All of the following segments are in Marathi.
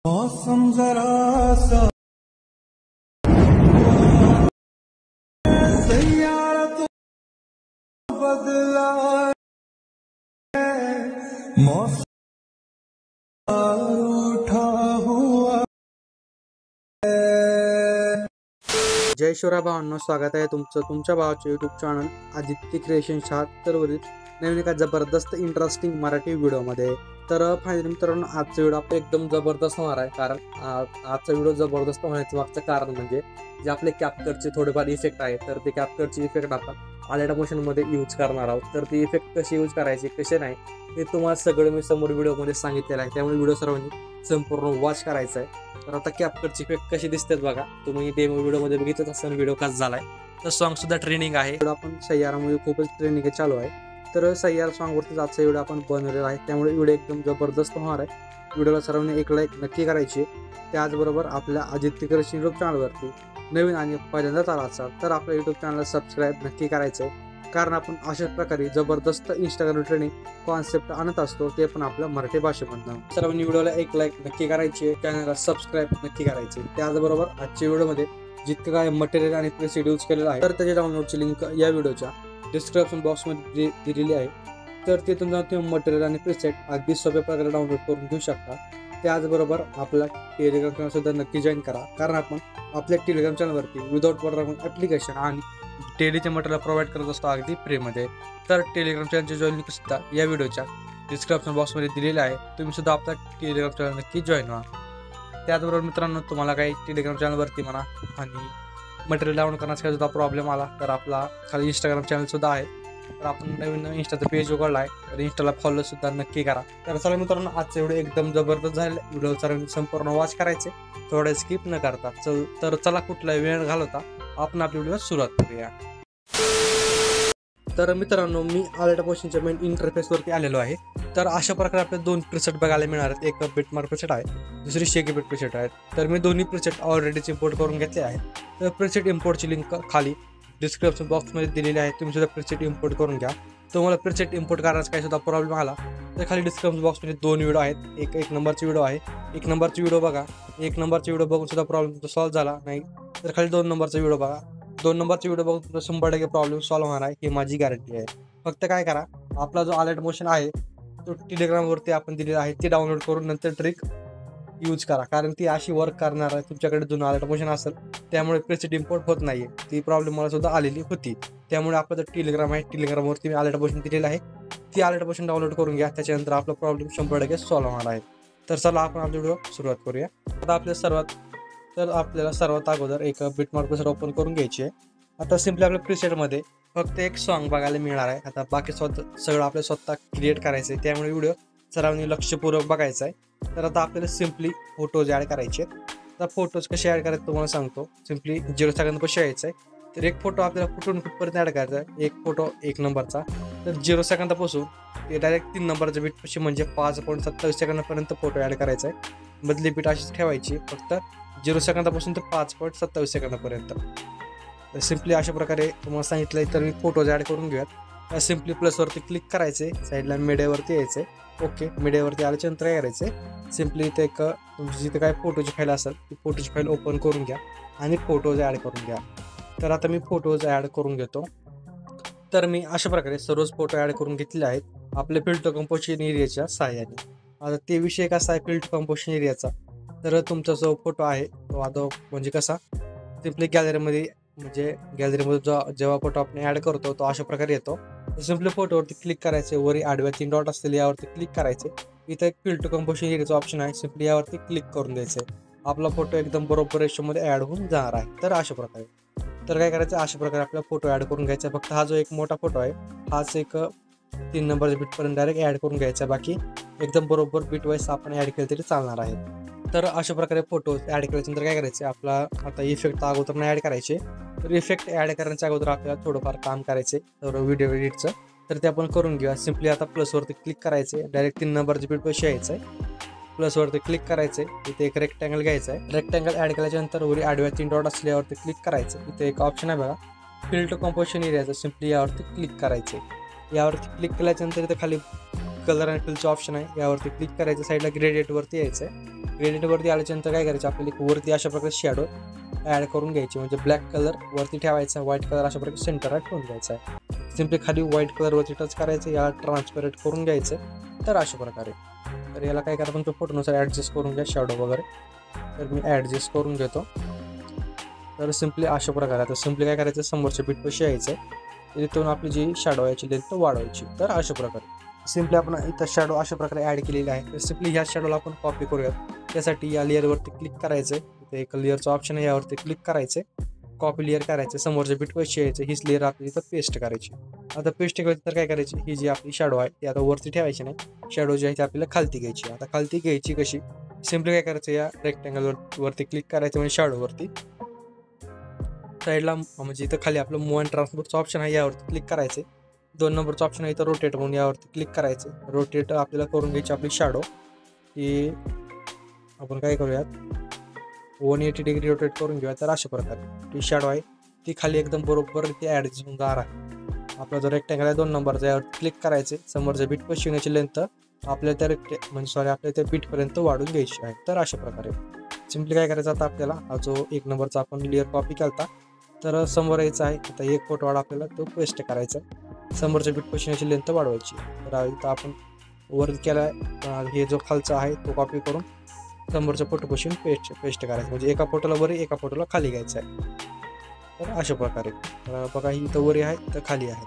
मौसम जरा सा सैयारा तो बदला है, मौसम उठा हुआ है। जय शिवराय भावांनो, स्वागत आहे तुमचं तुमच्या भावाच्या यूट्यूब चॅनल आदित्य क्रिएशन 76 वरील नवीन एका जबरदस्त इंटरेस्टिंग मराठी व्हिडिओमध्ये। तर फायनली मित्रांनो, आजचा व्हिडिओ आपला एकदम जबरदस्त होणार आहे। कारण आजचा व्हिडिओ जबरदस्त होण्याचं मागचं कारण म्हणजे जे आपले कॅप्चरचे थोडेफार इफेक्ट आहे, तर ते कॅप्चरचे इफेक्ट आपण आलेटा मोशनमध्ये यूज करणार आहोत। तर ते इफेक्ट कसे यूज करायचे कसे नाही ते तुम्हाला सगळं मी समोर व्हिडिओमध्ये सांगितलेलं आहे, त्यामुळे व्हिडिओ सर्वांनी संपूर्ण वॉच करायचा आहे। तर आता कॅप्चरचे इफेक्ट कसे दिसतात बघा, तुम्ही डेमो व्हिडिओमध्ये बघितलं असेल व्हिडिओ कसा झालाय। तर सॉन्ग सुद्धा ट्रेनिंग आहे, आपण सय्यारामध्ये खूपच ट्रेनिंग चालू आहे। तर सय्यारा सॉन्गवरती आजचा व्हिडिओ आपण बनवलेला आहे, त्यामुळे व्हिडिओ एकदम जबरदस्त होणार आहे। व्हिडिओला सर्वांनी एक लाईक नक्की करायची। त्याचबरोबर आपल्या आदित्य क्रिएशन यूट्यूब चॅनलवरती नवीन आणि पहिल्यांदाच आला असाल तर आपल्या यूट्यूब चॅनलला सबस्क्राईब नक्की करायचं आहे, कारण आपण अशाच प्रकारे जबरदस्त इंस्टाग्राम ट्रेनिंग कॉन्सेप्ट आणत असतो, ते पण आपल्या मराठी भाषेमधून। सर्वांनी व्हिडिओला एक लाईक नक्की करायची, चॅनलला सबस्क्राईब नक्की करायचे। त्याचबरोबर आजच्या व्हिडिओमध्ये जितकं काय मटेरियल आणि प्रेसेट यूज केलेलं आहे, तर त्याच्या डाउनलोडची लिंक या व्हिडिओच्या डिस्क्रिप्शन बॉक्समध्ये दिलेली आहे। तर तिथून जाऊन तुम्ही मटेरियल आणि प्रेसेट अगदी सोप्या प्रकारे डाउनलोड करून घेऊ शकता। त्याचबरोबर आपला टेलिग्राम चॅनल सुद्धा नक्की जॉईन करा, कारण आपण आपल्या टेलिग्राम चॅनलवरती विदाउट वॉटर ॲप्लिकेशन आणि डेलीचे मटेरियल प्रोव्हाइड करत असतो अगदी फ्रीमध्ये। तर टेलिग्राम चॅनलची जॉईन लिंक सुद्धा या व्हिडिओच्या डिस्क्रिप्शन बॉक्समध्ये दिलेली आहे, तुम्ही सुद्धा आपला टेलिग्राम चॅनल नक्की जॉईन व्हा। त्याचबरोबर मित्रांनो, तुम्हाला काही टेलिग्राम चॅनलवरती म्हणा आणि मटेरियल डाउनलोड करण्याचा काही सुद्धा प्रॉब्लेम आला तर आपला खाली इंस्टाग्राम चॅनल सुद्धा आहे, तर आपण नवीन इंस्टाचं पेज उघडला आहे, तर इंस्टाला फॉलो सुद्धा नक्की करा। तर चला मित्रांनो, आजचे व्हिडिओ एकदम जबरदस्त झाले, व्हिडिओ सर्वांनी संपूर्ण वॉच करायचे, थोडे स्किप न करता। तर चला कुठला वेळ घालवता आपण आपली व्हिडिओ सुरुवात करूया। तर मित्रांनो, मी आलेटा मोशनच्या मेन इंटरफेसवरती आलेलो आहे। तर अशा प्रकारे आपल्याला दोन प्रीसेट बघायला मिळणार आहेत, एक बिटमार्क प्रीसेट आहे, दुसरी शेकी बीट प्रीसेट आहे। तर मी दोन्ही प्रीसेट ऑलरेडीच इम्पोर्ट करून घेतले आहे। तर प्रीसेट इम्पोर्टची लिंक खाली डिस्क्रिप्शन बॉक्समध्ये दिलेली आहे, तुम्ही सुद्धा प्रीसेट इम्पोर्ट करून घ्या। तुम्हाला प्रीसेट इम्पोर्ट करण्याचा काही सुद्धा प्रॉब्लेम आला तर खाली डिस्क्रिप्शन बॉक्समध्ये दोन व्हिडिओ आहेत, एक नंबरची व्हिडिओ आहे, एक नंबरची व्हिडिओ बघा। एक नंबरची व्हिडिओ बघून सुद्धा प्रॉब्लेम तुमचा सॉल्व्ह झाला नाही तर खाली 2 नंबरचा व्हिडिओ बघा। 2 नंबरची व्हिडिओ बघून तुमचा 100% प्रॉब्लेम सॉल्व्ह होणार आहे, ही माझी गॅरंटी आहे। फक्त काय करा, आपला जो अलर्ट मोशन आहे तो टेलिग्रामवरती आपण दिलेला आहे, ते डाउनलोड करून नंतर ट्रिक यूज करा, कारण ती अशी वर्क करणार आहे। तुमच्याकडे जुनं अलर्ट मोशन असेल त्यामुळे प्रीसेट इम्पोर्ट होत नाही आहे, ती प्रॉब्लेम मला सुद्धा आलेली होती। त्यामुळे आपलं जो टेलिग्राम आहे, टेलिग्रामवरती मी अलर्ट मोशन दिलेलं आहे, ती अलर्ट मोशन डाउनलोड करून घ्या, त्याच्यानंतर आपला प्रॉब्लेम 100% सॉल्व्ह होणार आहे। तर चला आपण आपली व्हिडिओ सुरुवात करूया। आता आपल्याला सर्वात अगोदर एक बिटमार्क प्रीसेट ओपन करून घ्यायची आहे। आता सिम्पली आपल्या प्रीसेटमध्ये फक्त एक सॉन्ग बघायला मिळणार आहे। आता बाकी सगळं आपल्या स्वतः क्रिएट करायचं आहे, त्यामुळे व्हिडिओ सर्वांनी लक्षपूर्वक बघायचा आहे। तर आता आपल्याला सिम्पली फोटोज ॲड करायचे आहेत। आता फोटोज कसे ॲड करायचे तुम्हाला सांगतो। सिम्पली 0 सेकंदापाशी यायचं आहे, तर एक फोटो आपल्याला कुठून कुठपर्यंत ॲड करायचा आहे। एक फोटो 1 नंबरचा, तर 0 सेकंदापासून ते डायरेक्ट 3 नंबरच्या बीटपाशी म्हणजे 5.27 सेकंदापर्यंत फोटो ॲड करायचा आहे। बदली बीट अशीच ठेवायची, फक्त 0 सेकंदापासून ते 5.27 सेकंदापर्यंत। तर सिम्पली अशा प्रकारे तुम्हाला सांगितलं, तर मी फोटोज ॲड करून घेऊयात। सिम्पली प्लसवरती क्लिक करायचे, साईडला मीडियावरती यायचे, ओके मीडियावरती आल्याच्यानंतर काय करायचे, सिम्पली इथे एक तुमची जिथे काय फोटोची फाईल असेल ती फोटोची फाईल ओपन करून घ्या आणि फोटोज ॲड करून घ्या। तर आता मी फोटोज ॲड करून घेतो। तर मी अशा प्रकारे सर्वच फोटो ॲड करून घेतले आहेत आपल्या फिल्टर कंपोजिशन एरियाच्या सहाय्याने। आता ते विषय कसा आहे फिल्टर कंपोजिशन एरियाचा, तर तुमचा जो फोटो आहे तो आता म्हणजे कसा सिम्पली गॅलरीमध्ये जेव्हा फोटो आपण ॲड करतो तो अशा प्रकारे येतो। सिम्पली फोटोवरती क्लिक करायचे, वरी आडव्या 3 डॉट असतील यावरती क्लिक करायचे, इथं एक फिल्टर कंपोजिशन एरियाचा ऑप्शन आहे, सिम्पली यावरती क्लिक करून द्यायचे। आपला फोटो एकदम बरोबर रेशोमध्ये ॲड होऊन जाणार आहे। तर अशा प्रकारे तर काय करायचं, अशा प्रकारे आपला फोटो ॲड करून घ्यायचा। फक्त हा जो एक मोठा फोटो आहे हाच एक 3 नंबरच्या बीटपर्यंत डायरेक्ट ॲड करून घ्यायचा, बाकी एकदम बरोबर बीट वाईज आपण ॲड केलं तरी चालणार आहे। तर अशा प्रकारे फोटो ॲड केल्यानंतर काय करायचे, आपला आता इफेक्ट अगोदर नाही ॲड करायचे, तर इफेक्ट ॲड करण्याच्या अगोदर आपल्याला थोडंफार काम करायचे तर व्हिडिओ एडिटचं, तर ते आपण करून घेऊया। सिम्पली आता प्लसवरती क्लिक करायचे, डायरेक्ट 3 नंबरच्या बीटपाशी यायचं आहे, प्लसवरती क्लिक करायचे, इथे एक रेक्टँगल घ्यायचा आहे। रेक्टँगल ॲड केल्याच्यानंतर वरी आडव्या 3 डॉट असल्यावरती क्लिक करायचं, इथे एक ऑप्शन आहे बघा फिल्टर कंपोजिशन एरियाचं, सिम्पली यावरती क्लिक करायचे। यावरती क्लिक केल्याच्यानंतर इथे खाली कलर आणि फिलचं ऑप्शन आहे, यावरती क्लिक करायचं, साईडला ग्रेडियंटवरती यायचं आहे, ग्रेडियंटवरती आल्याच्यानंतर काय करायचं, आपल्याला एक वरती अशा प्रकारे शॅडो ॲड करून घ्यायची. म्हणजे ब्लॅक कलर वरती ठेवायचा, व्हाईट कलर अशा प्रकारे सेंटरला ठेवून घ्यायचा आहे. सिम्पली खाली व्हाईट कलरवरती टच करायचं, याला ट्रान्सपरंट करून घ्यायचं. तर अशा प्रकारे तर याला काय करा, तुमच्या फोटोनुसार ॲडजस्ट करून घ्या शॅडो वगैरे. तर मी ॲडजस्ट करून घेतो. तर सिम्पली अशा प्रकारे आता सिम्पली काय करायचं, समोरच्या बीटपाशी यायचं, तिथून आपली जी शॅडो याची लेंथ वाढवायची. तर अशा प्रकारे सिम्पली आपण इथं शॅडो अशा प्रकारे ॲड केलेली आहे. तर सिम्पली ह्या शॅडोला आपण कॉपी करूयात. त्यासाठी या लेअरवरती क्लिक करायचं, इथे एक लेअरचं ऑप्शन आहे, यावरती क्लिक करायचं, कॉपी लेअर करायचं, समोरच्या बीटपाशी यायचं, हीच लेअर आपली इथं पेस्ट करायची. आता पेस्ट करायची तर काय करायची, ही जी आपली शॅडो आहे ती आता वरती ठेवायची नाही, शॅडो जी आहे ती आपल्याला खालती घ्यायची. आता खालती घ्यायची कशी, सिम्पली काय करायचं, या रेक्टँगल वरती क्लिक करायचं, म्हणजे शॅडोवरती साईडला म्हणजे इथं खाली आपलं मूव अँड ट्रान्सपोर्टचं ऑप्शन आहे, यावरती क्लिक करायचे. 2 नंबरचं ऑप्शन आहे इथं रोटेट म्हणून, यावरती क्लिक करायचं. रोटेट आपल्याला करून घ्यायची आपली शॅडो, की आपण काय करूयात 180 डिग्री रोटेट करून घेऊया. तर अशा प्रकारे ती शॅडो आहे ती खाली एकदम बरोबर ती ॲडजस्ट होऊन जाणार आहे. आपला जो रेक्टँगल आहे 2 नंबरचा, यावरती क्लिक करायचे, समोरच्या बीटपाशी येण्याची लेंथ आपल्या त्या आपल्या त्या बीटपर्यंत वाढून घ्यायची आहे. तर अशा प्रकारे सिम्पली काय करायचं, आता आपल्याला हा जो 1 नंबरचा आपण लेअर कॉपी केला तर समोर यायचं आहे. आता एक फोटो वाढ आपल्याला तो पेस्ट करायचा, समोरच्या बीटपाशी येण्याची लेंथ वाढवायची. तर इथं आपण वर केला हे जो खालचा आहे तो कॉपी करून समोरच्या फोटोपासून पेस्ट करायचं, म्हणजे एका फोटोला वर एका फोटोला खाली घ्यायचं आहे. तर अशा प्रकारे बघा, ही इथं वरी आहे तर खाली आहे,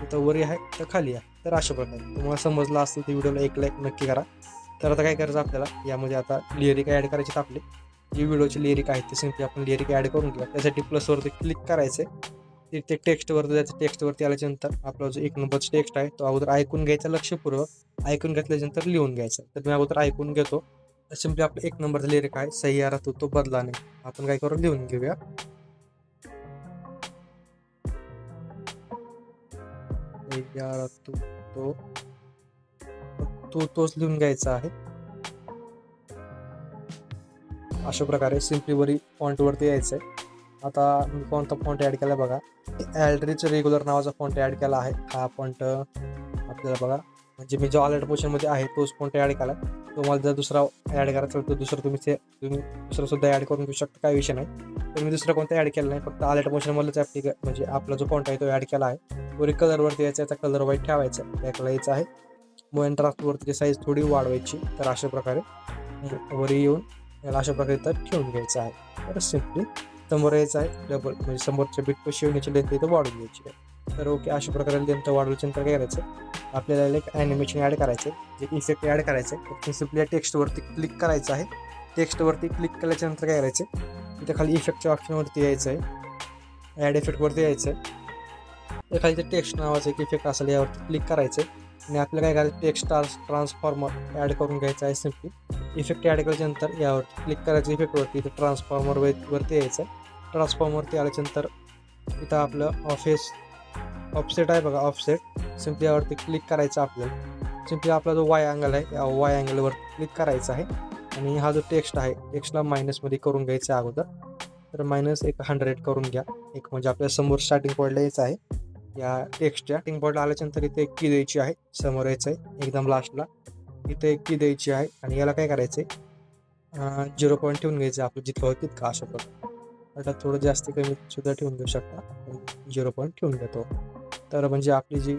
इथं वरी आहे तर खाली आहे. तर अशा प्रकारे तुम्हाला समजलं असतं तर व्हिडिओला एक लाईक नक्की करा. तर आता काय करायचं, आपल्याला यामध्ये आता लिरिक ॲड करायचे. आपले जी व्हिडिओची लिरिक आहे ते सिम्पली आपण लिरिक ॲड करून घेऊया. त्यासाठी प्लसवरती क्लिक करायचं, ते टेक्स्टवरती जायचं. टेक्स्टवरती आल्याच्यानंतर आपला जो 1 नंबरचा टेक्स्ट आहे तो अगोदर ऐकून घ्यायचा लक्षपूर्वक, ऐकून घेतल्यानंतर लिहून घ्यायचा. तर मी अगोदर ऐकून घेतो. तर सिम्पली आपलं 1 नंबरचा लिरिक आहे, सह्यारा तू तो बदला नाही, आपण काय करू लिहून घेऊया. सह्यारा तू तो तू तोच लिहून घ्यायचा आहे. अशा प्रकारे सिम्पली वरी फॉन्टवरती यायचं आहे. आता मी कोणता फॉन्ट ॲड केला बघा, ॲल्ड्रिच रेग्युलर नावाचा फॉन्ट ॲड केला आहे. हा फॉन्ट आपल्याला बघा, म्हणजे मी जो ऑलरेडी पोर्शनमध्ये आहे तोच फॉन्ट ॲड केला. तुम्हाला जर दुसरा ॲड करायचा असेल तर दुसरं तुम्ही दुसरं सुद्धा ॲड करून घेऊ शकता, काही विषय नाही. तर मी दुसरं कोणतं ॲड केलं नाही, फक्त ऑलरेडी पोर्शनमधलंच म्हणजे आपला जो फॉन्ट आहे तो ॲड केला आहे. वरी कलरवरती यायचा, याचा कलर व्हाईट ठेवायचा, बॅकला यायचं आहे. मूव अँड ट्रान्सपोर्टवरती साईज थोडी वाढवायची. तर अशा प्रकारे वरी येऊन याला अशा प्रकारे तर ठेवून घ्यायचं आहे. तर सिम्पली समोर यायचं आहे, डबल म्हणजे समोरच्या बीटपाशी येण्याची लेंथ इथं वाढून घ्यायची आहे. तर ओके, अशा प्रकारे लेंथ वाढवल्यानंतर काय करायचं, आपल्याला एक ॲनिमेशन ॲड करायचं आहे, एक इफेक्ट ॲड करायचं आहे. तर सिम्पली टेक्स्टवरती क्लिक करायचं आहे. टेक्स्टवरती क्लिक केल्याच्यानंतर काय करायचं, इथं खाली इफेक्टच्या ऑप्शनवरती यायचं आहे, ॲड इफेक्टवरती यायचं आहे. खाली ते टेक्स्ट नावाचं एक इफेक्ट असेल, यावरती क्लिक करायचं आणि आपल्याला काय करायचं, टेक्स्ट ट्रान्सफॉर्मर ॲड करून घ्यायचं आहे. सिम्पली इफेक्ट ॲड केल्याच्यानंतर यावरती क्लिक करायचं, इफेक्टवरती इथं ट्रान्सफॉर्मर वरती यायचं. ट्रान्सफॉर्मरवरती आल्याच्यानंतर इथं आपलं ऑफसेट आहे बघा, ऑफसेट. सिम्पली यावरती क्लिक करायचं. आपल्याला सिम्पली आपला जो वाय अँगल आहे या वाय अँगलवरती क्लिक करायचा आहे आणि हा जो टेक्स्ट आहे टेक्स्टला मायनसमध्ये करून घ्यायचा आहे अगोदर. तर मायनस 100 करून घ्या, एक म्हणजे आपल्या समोर स्टार्टिंग पॉईंटला यायचं आहे. या टेक्स्टच्या स्टार्टिंग पॉईंटला आल्याच्यानंतर इथे एक की द्यायची आहे, समोर यायचं आहे एकदम लास्टला, इथे एक की द्यायची आहे आणि याला काय करायचं आहे 0 पॉईंट ठेवून घ्यायचं आपलं जितकं होतं तितकं. अशा प्रकारे आता थोडं जास्त कमी सुद्धा ठेवून घेऊ शकता, 0 पॉईंट ठेवून घेतो. तर म्हणजे आपली जी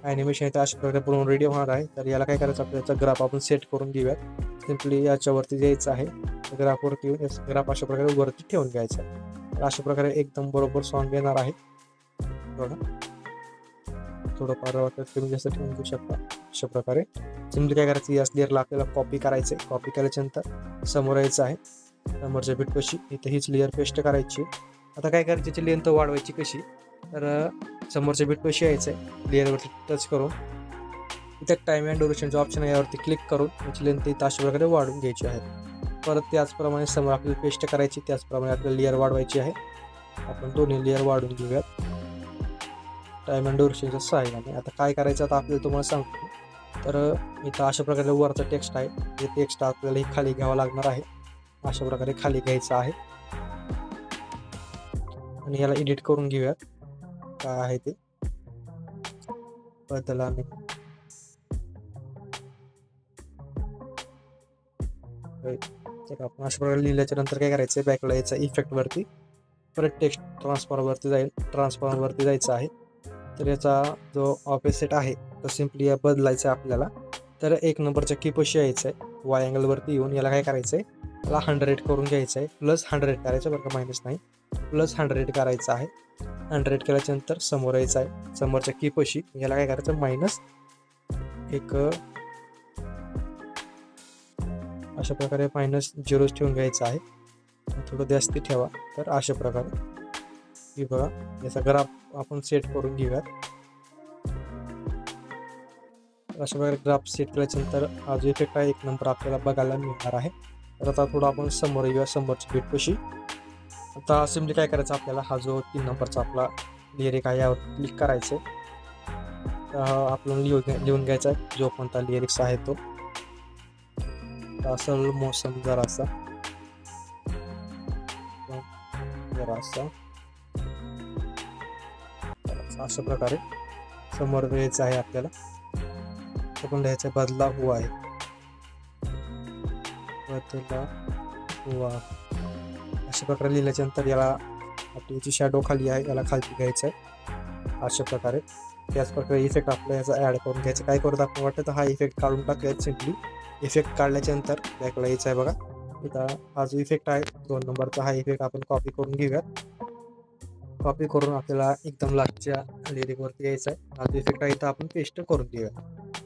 ॲनिमेशन आहे ते अशा प्रकारे पूर्ण रेडी होणार आहे. तर याला काय करायचं, आपल्याचा ग्राफ आपण सेट करून घेऊयात. सिम्पली याच्यावरती जायचं आहे, ग्राफवरती येऊन ग्राफ अशा प्रकारे वरती ठेवून घ्यायचा. तर अशा प्रकारे एकदम बरोबर सॉन्ग येणार आहे. थोडंफार वाटत कमी जास्त ठेवून घेऊ शकता. अशा प्रकारे सिम्पली काय करायचं, या लेअरला आपल्याला कॉपी करायचं आहे. कॉपी केल्याच्यानंतर समोर यायचं आहे, समोरच्या बीटपाशी इथं हीच लेअर पेस्ट करायची. आता काय करायची, त्याची लेंथ वाढवायची कशी, तर समोरच्या बीटपाशी यायचं आहे, लेअरवरती टच करून इथं टाईम अँड ड्युरेशनचं ऑप्शन आहे, यावरती क्लिक करून त्याची लेंथ इथं अशा प्रकारे वाढून घ्यायची आहे. परत त्याचप्रमाणे समोर आपल्याला पेस्ट करायची, त्याचप्रमाणे आपल्याला लेअर वाढवायची आहे. आपण दोन्ही लेअर वाढून घेऊयात टाईम अँड ड्युरेशनच्या सहाय्याने. आता काय करायचं, आता आपल्याला तुम्हाला सांगतो. तर इथं अशा प्रकारे वरचं टेक्स्ट आहे, हे टेक्स्ट आपल्याला हे खाली घ्यावं लागणार आहे. अशा प्रकारे खाली घ्यायचं आहे आणि याला एडिट करून घेऊयात, काय आहे ते बदला नाही. तर आपण अशा प्रकारे लिहिल्याच्या नंतर काय करायचं, बॅकला यायचं इफेक्टवरती, परत टेक्स्ट ट्रान्सफॉर्मरवरती जायचं आहे. तर याचा जो ऑपोजिट आहे तो सिम्पली बदलायचा आहे आपल्याला. तर 1 नंबरच्या कीपाशी यायचं आहे, वाय अँगलवरती येऊन याला काय करायचं आहे, याला 100 करून घ्यायचं आहे, +100 करायचं बरं का, मायनस नाही, +100 करायचं आहे. 100 केल्याच्या नंतर समोर यायचं आहे, समोरच्या कीपाशी याला काय करायचं, अशा प्रकारे -0 ठेवून घ्यायचं आहे, थोडं जास्ती ठेवा. तर अशा प्रकारे ही बघा याचा ग्राफ आपण सेट करून घेऊयात. अशा प्रकारे ग्राफ सेट केल्याच्यानंतर हा जो इफेक्ट आहे 1 नंबर आपल्याला बघायला मिळणार आहे. तर आता थोडं आपण समोर येऊया, समोरची बीटपाशी. आता सिम्पली काय करायचं, आपल्याला हा जो 3 नंबरचा आपला लिरिक आहे यावर क्लिक करायचं. आपल्याला लिहून घ्यायचा आहे जो कोणता लिरिक्स आहे तो. असल मोसम जरासा अशा प्रकारे समोर लिहायचं आहे आपल्याला. आपण लिहायचं बदला हुआ आहे, अशा प्रकारे लिहिल्याच्या नंतर याला आपली जी शॅडो खाली आहे याला खालती घ्यायचं आहे अशा प्रकारे. त्याच प्रकारे इफेक्ट आपला याचा ॲड करून घ्यायचं. काय करत आपण वाटतं तर हा इफेक्ट काढून टाकूयात. सिम्पली इफेक्ट काढल्याच्या नंतर बॅकला यायचं आहे बघा. इथं हा जो इफेक्ट आहे 2 नंबरचा, हा इफेक्ट आपण कॉपी करून घेऊयात. कॉपी करून आपल्याला एकदम लास्टच्या लिरिकवरती यायचं आहे. हा जो इफेक्ट आहे इथं आपण पेस्ट करून घेऊया.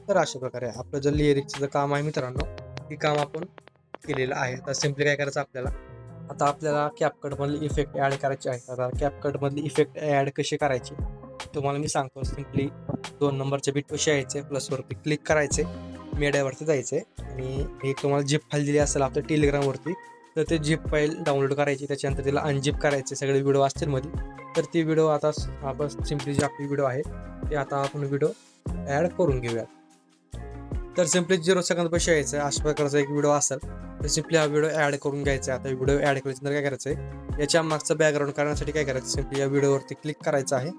तर अशा प्रकारे आपलं जे लिरिक्सचं जे काम आहे मित्रांनो, हे काम आपण केलेलं आहे. तर सिम्पली काय करायचं आपल्याला, आता आपल्याला कॅपकटमधले इफेक्ट ॲड करायचे आहे. आता कॅपकटमधले इफेक्ट ॲड कसे करायचे तुम्हाला मी सांगतो. सिम्पली 2 नंबरच्या बीटपाशी यायचे, प्लसवरती क्लिक करायचे, मीडियावरती जायचे आणि एक तुम्हाला झिप फाईल दिली असेल आपल्या टेलिग्रामवरती, तर ते झिप फाईल डाउनलोड करायची. त्याच्यानंतर तिला अनझिप करायचे, सगळे व्हिडिओ असतील मध्ये. तर ती व्हिडिओ आता आपण सिम्पली जी आपली व्हिडिओ आहे ते आता आपण व्हिडिओ ॲड करून घेऊया. तर सिम्पली 0 सेकंदपाशी यायचं. अशा प्रकारचा एक व्हिडिओ असेल तर सिम्पली हा व्हिडिओ ॲड करून घ्यायचा. आता व्हिडिओ ॲड केल्यानंतर काय करायचं आहे, याच्या मागचं बॅकग्राऊंड करण्यासाठी काय करायचं, सिम्पली या व्हिडिओवरती क्लिक करायचं आहे.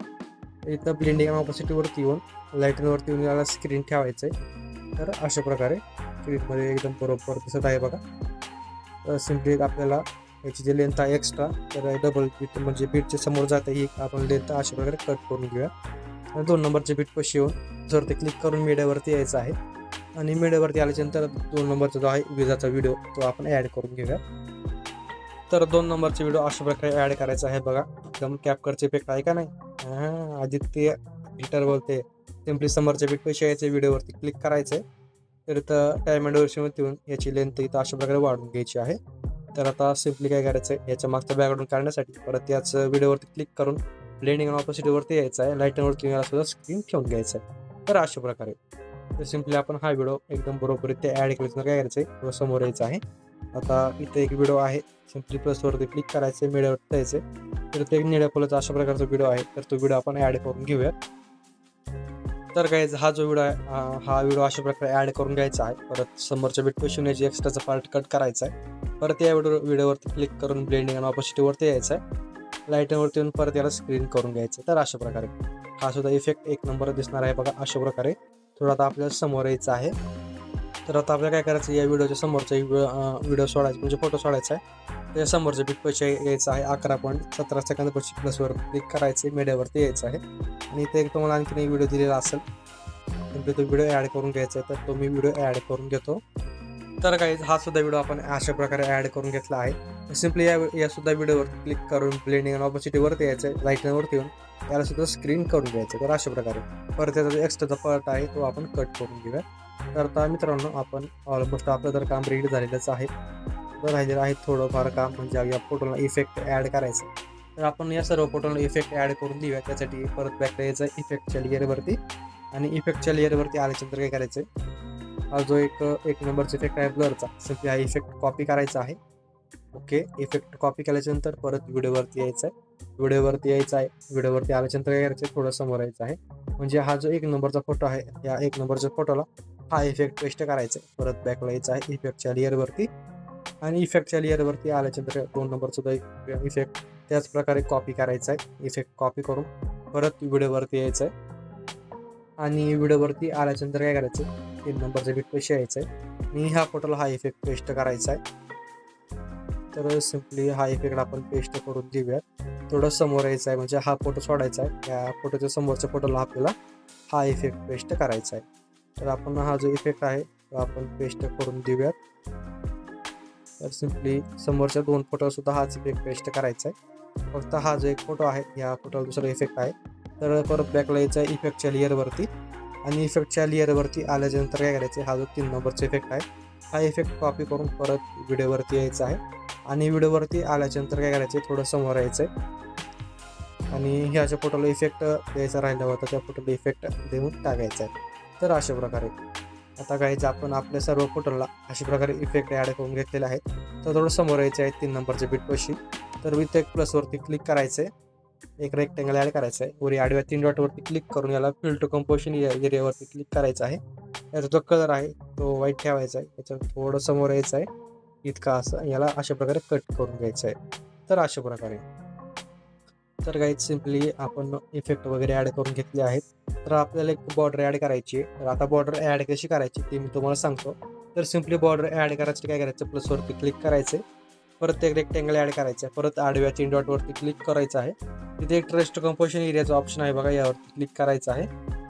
इथं ब्लेंडिंग आणि ऑपोसिटीवरती येऊन लाईटिंगवरती येऊन याला स्क्रीन ठेवायचं आहे. तर अशा प्रकारे स्क्रीनमध्ये एकदम बरोबर दिसत आहे बघा. तर सिम्पली आपल्याला याची जी लेंथ आहे एक्स्ट्रा, तर डबल बीट म्हणजे बीटच्या समोर जाते ही आपण लेंथ अशा प्रकारे कट करून घेऊया. आणि 2 नंबरच्या बीटपाशी येऊन जर ते क्लिक करून मीडियावरती यायचं आहे आणि मीडियावरती आल्याच्यानंतर 2 नंबरचा जो आहे विजाचा व्हिडिओ तो आपण ॲड करून घेऊया. तर 2 नंबरचे व्हिडिओ अशा प्रकारे ॲड करायचा आहे बघा. एकदम कॅपकटचे इफेक्ट आहे का नाही, आदित्य एडिटर बोलते. सिम्पली समोरच्या बीटपाशी यायचं, व्हिडिओवरती क्लिक करायचं. तर इथं टाईम अँड वर्षनवरती येऊन याची लेंथ इथं अशा प्रकारे वाढवून घ्यायची आहे. तर आता सिम्पली काय करायचं आहे, याच्या मागचा बॅकग्राऊंड काढण्यासाठी परत याच व्हिडिओवरती क्लिक करून ब्लेंडिंग आणि ऑपोसिटीवरती यायचं आहे, लाईटिंगवरती याला सुद्धा स्क्रीन ठेवून घ्यायचं आहे. तर अशा प्रकारे तर सिम्पली आपण हा व्हिडिओ एकदम बरोबर ते ॲड केल्यानंतर काय करायचं आहे, तो समोर यायचा आहे. आता इथे एक व्हिडिओ आहे, सिम्पली प्लसवरती क्लिक करायचं, मीडियावरती जायचं. तर ते निळ्या फुलाचा अशा प्रकारचा व्हिडिओ आहे, तर तो व्हिडिओ आपण ॲड करून घेऊया. तर काय हा जो व्हिडिओ आहे हा व्हिडिओ अशा प्रकारे ॲड करून घ्यायचा आहे. परत समोरच्या बीटपासून याची एक्स्ट्राचा पार्ट कट करायचा आहे. परत या व्हिडिओवरती क्लिक करून ब्लेंडिंग आणि ऑपोसिटीवरती यायचं आहे, लाईटिंगवरती येऊन परत याला स्क्रीन करून घ्यायचं. तर अशा प्रकारे हा सुद्धा इफेक्ट 1 नंबर दिसणार आहे बघा. अशा प्रकारे थोडं आता आपल्याला समोर यायचं आहे. तर आता आपल्याला काय करायचं, या व्हिडिओच्या समोरचा व्हिडिओ सोडायचा म्हणजे फोटो सोडायचा आहे. त्या समोरच्या बीटपाशी यायचं आहे, 11.17 सेकंदापाशी प्लसवर क्लिक करायचे, मीडियावरती यायचं आहे. आणि इथे एक तुम्हाला आणखीन एक व्हिडिओ दिलेला असेल, तर तो व्हिडिओ ॲड करून घ्यायचा आहे. तर तो मी व्हिडिओ ॲड करून घेतो. तर काही हा सुद्धा व्हिडिओ आपण अशा प्रकारे ॲड करून घेतला आहे. सिम्पली या सुद्धा व्हिडिओवरती क्लिक करून ब्लेंडिंग आणि ऑपोसिटीवरती यायचं आहे, लाईटिंगवरती येऊन याला सुद्धा स्क्रीन करून घ्यायचं. तर अशा प्रकारे परत त्याचा जो एक्स्ट्राचा पार्ट आहे तो आपण कट करून घेऊया. तर आता मित्रांनो आपण ऑलमोस्ट आपलं तर काम रेडी झालेलंच आहे. तर राहिलेलं आहे थोडंफार काम, म्हणजे या फोटोला इफेक्ट ॲड करायचं. तर आपण या सर्व फोटोला इफेक्ट ॲड करून देऊया. त्यासाठी परत बॅकला यायचं इफेक्टच्या लेअरवरती आणि इफेक्टच्या लेअरवरती आल्याच्यानंतर काय करायचं आहे, हा जो एक नंबरचा इफेक्ट आहे ब्लरचा, सिम्पली हा इफेक्ट कॉपी करायचा आहे. ओके, इफेक्ट कॉपी केल्याच्यानंतर परत व्हिडिओवरती यायचं आहे, व्हिडिओवरती आल्याच्यानंतर काय करायचं, थोडं समोर यायचं आहे. म्हणजे हा जो 1 नंबरचा फोटो आहे, या 1 नंबरच्या फोटोला हा इफेक्ट पेस्ट करायचा आहे. परत बॅकला यायचं आहे इफेक्टच्या लेअरवरती आणि इफेक्टच्या लेअरवरती आल्याच्यानंतर 2 नंबरचा इफेक्ट त्याच प्रकारे कॉपी करायचा आहे. इफेक्ट कॉपी करून परत व्हिडिओवरती यायचं आहे आणि व्हिडिओवरती आल्याच्यानंतर काय करायचं, 3 नंबरचा बिट पैसे यायचं आहे आणि ह्या फोटोला हा इफेक्ट पेस्ट करायचा आहे. तर सिम्पली हा इफेक्ट आपण पेस्ट करून देऊयात. थोडं समोर यायचं आहे, म्हणजे हा फोटो सोडायचा आहे. या फोटोच्या समोरच्या फोटोला आपल्याला हा इफेक्ट पेस्ट करायचा आहे. तर आपण हा जो इफेक्ट आहे तो आपण पेस्ट करून देऊयात. तर सिम्पली समोरच्या 2 फोटोसुद्धा हाच इफेक्ट पेस्ट करायचा आहे. फक्त हा जो एक फोटो आहे या फोटोला दुसरा इफेक्ट आहे. तर परत बॅकला यायचं आहे इफेक्टच्या लेअरवरती आणि इफेक्टच्या लेअरवरती आल्याच्यानंतर काय करायचं आहे, हा जो 3 नंबरचा इफेक्ट आहे हा इफेक्ट कॉपी करून परत व्हिडिओवरती यायचा आहे आणि व्हिडिओवरती आल्याच्यानंतर काय करायचं आहे, थोडं समोर यायचं आहे आणि ह्याच्या फोटोला इफेक्ट द्यायचा राहिला होता त्या फोटोला इफेक्ट देऊन टाकायचा आहे. तर अशा प्रकारे आता काहीच आपण आपल्या सर्व फोटोला अशा प्रकारे इफेक्ट ॲड करून घेतलेले आहेत. तर थोडं समोर यायचं आहे 3 नंबरच्या बिटपाशी. तर विथ एक प्लसवरती क्लिक करायचं आहे, एक रेक्टँगल ॲड करायचं आहे. वरी आडव्या 3 डॉटवरती क्लिक करून याला फिल टू कंपोजिशन एरियावरती क्लिक करायचं आहे. याचा जो कलर आहे तो व्हाईट ठेवायचा आहे. याच्यावर थोडं समोर यायचं आहे इतका असं, याला अशा प्रकारे कट करून घ्यायचं आहे. तर अशा प्रकारे तर काही सिम्पली आपण इफेक्ट वगैरे ॲड करून घेतले आहेत. तर आपल्याला एक बॉर्डर ॲड करायची आहे. तर आता बॉर्डर ॲड कशी करायची ते मी तुम्हाला सांगतो. तर सिम्पली बॉर्डर ॲड करायची काय करायचं, प्लसवरती क्लिक करायचं आहे. परत एक रेक्टँगल ॲड करायचं आहे. परत आडव्या 3 डॉटवरती क्लिक करायचं आहे. तिथे एक ट्रेस टू कंपोजिशन एरियाचा ऑप्शन आहे बघा, यावरती क्लिक करायचं आहे.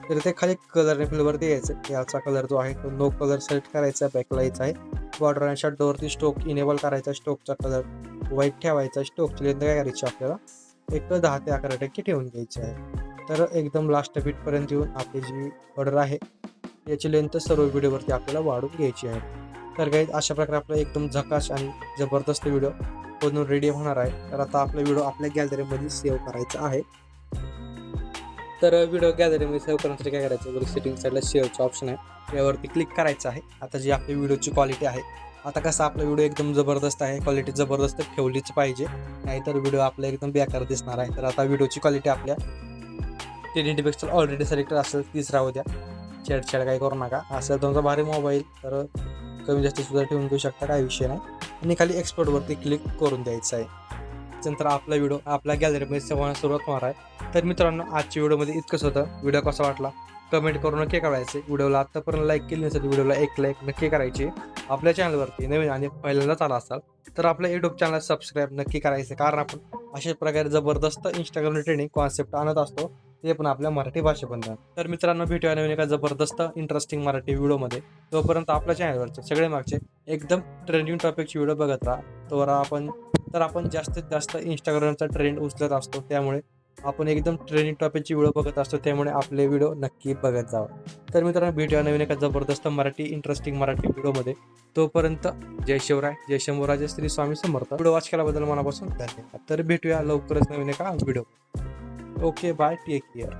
तर ते खाली कलर फिलवरती यायचं. याचा कलर जो आहे तो नो कलर सिलेक्ट करायचा, बॅकला यायचा आहे. बॉर्डर आणि शॅडोवरती स्ट्रोक इनेबल करायचा, स्ट्रोकचा कलर व्हाईट ठेवायचा. स्ट्रोकची लेंथ काय करायची आपल्याला एक 10 ते 11% ठेवून घ्यायची आहे. तर एकदम लास्ट बीटपर्यंत येऊन आपली जी बॉर्डर आहे याची लेंथ सर्व व्हिडिओवरती आपल्याला वाढून घ्यायची आहे. तर काही अशा प्रकारे आपला एकदम झकाश आणि जबरदस्त व्हिडिओ बनवून रेडी होणार आहे. तर आता आपला व्हिडिओ आपल्या गॅलरीमध्ये सेव्ह करायचा आहे. तर व्हिडिओ गॅलरीमध्ये सेव्ह करण्यासाठी काय करायचं, वर सेटिंग साईडला शेअरचं ऑप्शन आहे, यावरती क्लिक करायचं आहे. आता जी आपली व्हिडिओची क्वालिटी आहे, आता कसं आपला व्हिडिओ एकदम जबरदस्त आहे, क्वालिटी जबरदस्त ठेवलीच पाहिजे, नाहीतर व्हिडिओ आपला एकदम बेकार दिसणार आहे. तर आता व्हिडिओची क्वालिटी आपल्या 1080 पिक्सल ऑलरेडी सिलेक्टर असेल तीच राहू द्या, छेडछाड काही करू नका. असेल तुमचा भारी मोबाईल तर कमी जास्त सुद्धा ठेवून घेऊ शकता, काही विषय नाही. आणि खाली एक्सपोर्टवरती क्लिक करून द्यायचं आहे. त्यानंतर आपला व्हिडिओ आपल्या गॅलरीमध्ये सेव्ह होण्यास सुरुवात होणार आहे. तर मित्रांनो आजच्या व्हिडिओमध्ये इतकंच होतं. व्हिडिओ कसा वाटला कमेंट करून नक्की कळवायचे. व्हिडिओला आत्तापर्यंत लाईक केली नसेल तर व्हिडिओला एक लाईक नक्की करायची. आपल्या चॅनलवरती नवीन आणि पहिल्यांदाच आला असाल तर आपल्या यूट्यूब चॅनल सबस्क्राईब नक्की करायचं, कारण आपण अशा प्रकारे जबरदस्त इंस्टाग्राम ट्रेनिंग कॉन्सेप्ट आणत असतो, ते पण आपल्या मराठी भाषेबद्दल. तर मित्रांनो भेटूया नवीन एका जबरदस्त इंटरेस्टिंग मराठी व्हिडिओमध्ये. तोपर्यंत आपल्या चॅनलवरचे सगळे मागचे एकदम ट्रेंडिंग टॉपिकची व्हिडिओ बघत राहा. तर आपण जास्तीत जास्त इंस्टाग्रामचा ट्रेंड उचलत असतो, त्यामुळे आपण एकदम ट्रेंडिंग टॉपिकची व्हिडिओ बघत असतो, त्यामुळे आपले व्हिडिओ नक्की बघत जावं. तर मित्रांनो भेटूया नवीन एका जबरदस्त इंटरेस्टिंग मराठी व्हिडिओमध्ये. तोपर्यंत जय शिवराय, जय शंभूराजे, श्री स्वामी समर्थ. व्हिडिओ वॉच केल्याबद्दल मनापासून धन्यवाद. तर भेटूया लवकरच नवीन एका video. Okay bye, take care.